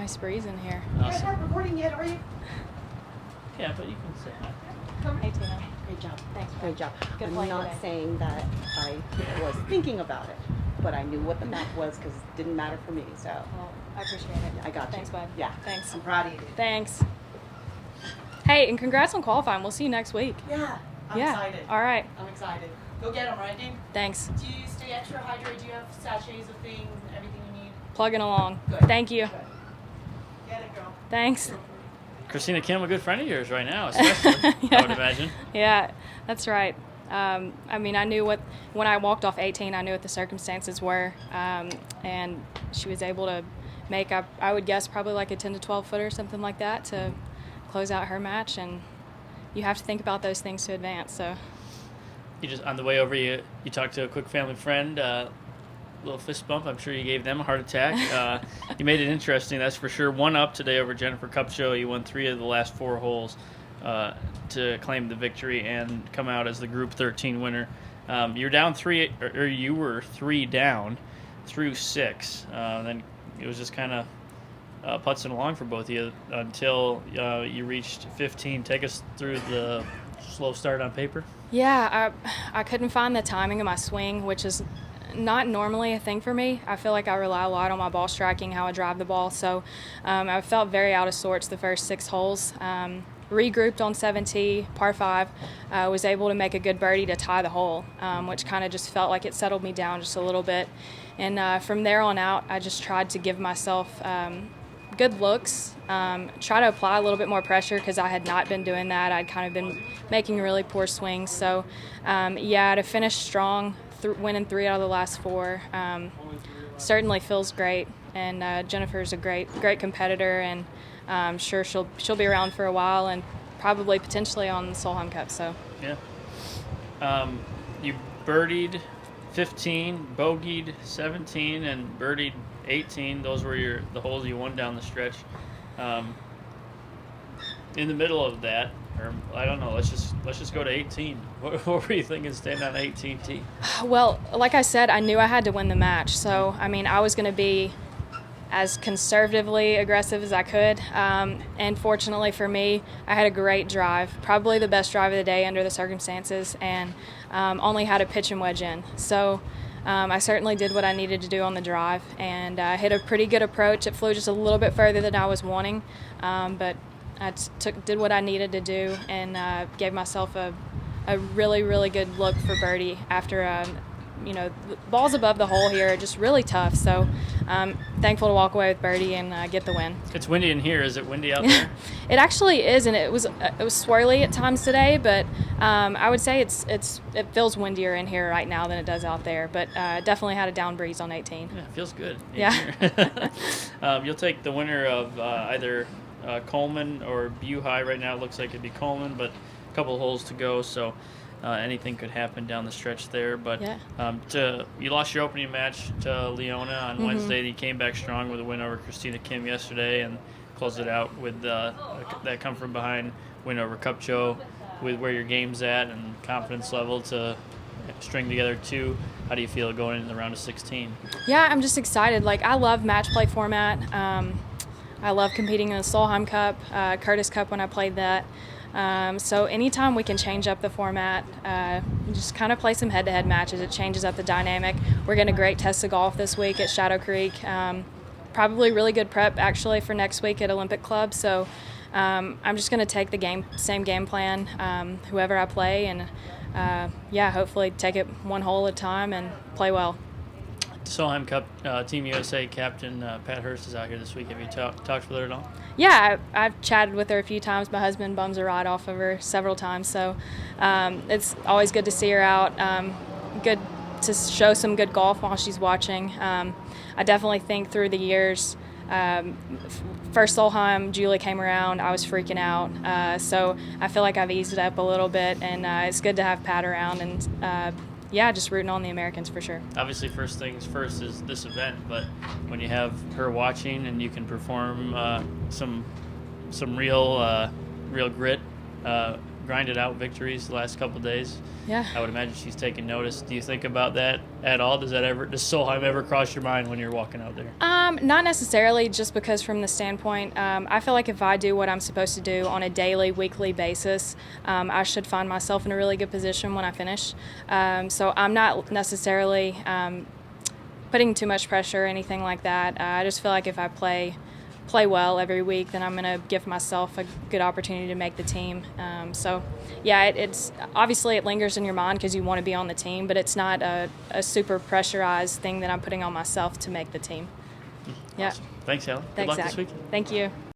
Nice breeze in here. You guys aren't recording yet, are you? Yeah, but you can say hi. Hey, Tina. Great job. Thanks. Great job. Good I'm play not today. saying that I was thinking about it, but I knew what the map was because it didn't matter for me. So Well, I appreciate it. I got you. Thanks, bud. Yeah. Thanks. I'm proud of you. Thanks. Hey, and congrats on qualifying. We'll see you next week. Yeah. I'm Yeah. excited. All right. I'm excited. Go get them, right, Dean? Thanks. Do you stay extra hydrated? Do you have sachets of things and everything you need? Plugging along. Good. Thank you. Good. Get it, girl. Thanks. Christina Kim, a good friend of yours right now, especially, I would imagine. Yeah, that's right. I mean, I knew when I walked off 18, I knew what the circumstances were, and she was able to make up, I would guess, probably like a 10 to 12 footer, something like that, to close out her match, and you have to think about those things to advance. So You just on the way over, you talked to a quick family friend, little fist bump. I'm sure you gave them a heart attack. You made it interesting, that's for sure. 1 up today over Jennifer Kupcho. You won 3 of the last 4 holes to claim the victory and come out as the Group 13 winner. You're down 3, or you were 3 down through 6. Then it was just kind of putzing along for both of you until you reached 15. Take us through the slow start on paper. yeah, I couldn't find the timing of my swing, which is not normally a thing for me. I feel like I rely a lot on my ball striking, how I drive the ball. So I felt very out of sorts the first 6 holes. Regrouped on 7T, par 5, was able to make a good birdie to tie the hole, which kind of just felt like it settled me down just a little bit. And from there on out, I just tried to give myself good looks, try to apply a little bit more pressure because I had not been doing that. I'd kind of been making really poor swings. So, yeah, to finish strong, winning 3 out of the last 4 certainly feels great. And Jennifer's a great competitor, and I'm sure she'll be around for a while and probably potentially on the Solheim Cup. So Yeah. You birdied 15, bogeyed 17, and birdied 18. Those were the holes you won down the stretch. In the middle of that, or I don't know, let's just go to 18. What were you thinking standing on 18T? well, like I said, I knew I had to win the match. So I mean, I was going to be as conservatively aggressive as I could. And fortunately for me, I had a great drive, probably the best drive of the day under the circumstances, and only had a pitch and wedge in. So I certainly did what I needed to do on the drive, and hit a pretty good approach. It flew just a little bit further than I was wanting, but I did what I needed to do, and gave myself a really, really good look for birdie after the balls above the hole here are just really tough. So I'm thankful to walk away with birdie and get the win. It's windy in here. Is it windy out there? It actually is, and it was swirly at times today. But I would say it feels windier in here right now than it does out there. But definitely had a down breeze on 18. Yeah, it feels good. Yeah. You'll take the winner of either Coleman or Buhigh. Right now it looks like it'd be Coleman, but a couple of holes to go, so anything could happen down the stretch there. But yeah. You lost your opening match to Leona on Wednesday. You came back strong with a win over Christina Kim yesterday and closed it out with that come from behind win over Kupcho, with where your game's at and confidence level to string together 2. How do you feel going into the round of 16? Yeah, I'm just excited. Like, I love match play format. I love competing in the Solheim Cup, Curtis Cup when I played that. So anytime we can change up the format, just kind of play some head-to-head matches, it changes up the dynamic. We're getting a great test of golf this week at Shadow Creek. Probably really good prep, actually, for next week at Olympic Club. So I'm just going to take the same game plan, whoever I play, and hopefully take it one hole at a time and play well. Solheim Cup Team USA captain Pat Hurst is out here this week. Have you talked with her at all? Yeah, I've chatted with her a few times. My husband bums a ride off of her several times, so it's always good to see her out. Good to show some good golf while she's watching. I definitely think through the years, first Solheim, Julie came around, I was freaking out. So I feel like I've eased it up a little bit, and it's good to have Pat around, and just rooting on the Americans for sure. Obviously, first things first is this event, but when you have her watching and you can perform some real grit, grinded out victories the last couple of days. Yeah. I would imagine she's taking notice. Do you think about that at all? Does Solheim ever cross your mind when you're walking out there? Not necessarily, just because from the standpoint, I feel like if I do what I'm supposed to do on a daily, weekly basis, I should find myself in a really good position when I finish. So I'm not necessarily putting too much pressure or anything like that. I just feel like if I play well every week, then I'm going to give myself a good opportunity to make the team. So, yeah, it's obviously it lingers in your mind because you want to be on the team, but it's not a super pressurized thing that I'm putting on myself to make the team. Yeah. Awesome. Thanks, Helen. Good Thanks, luck Zach. this week. Thank you.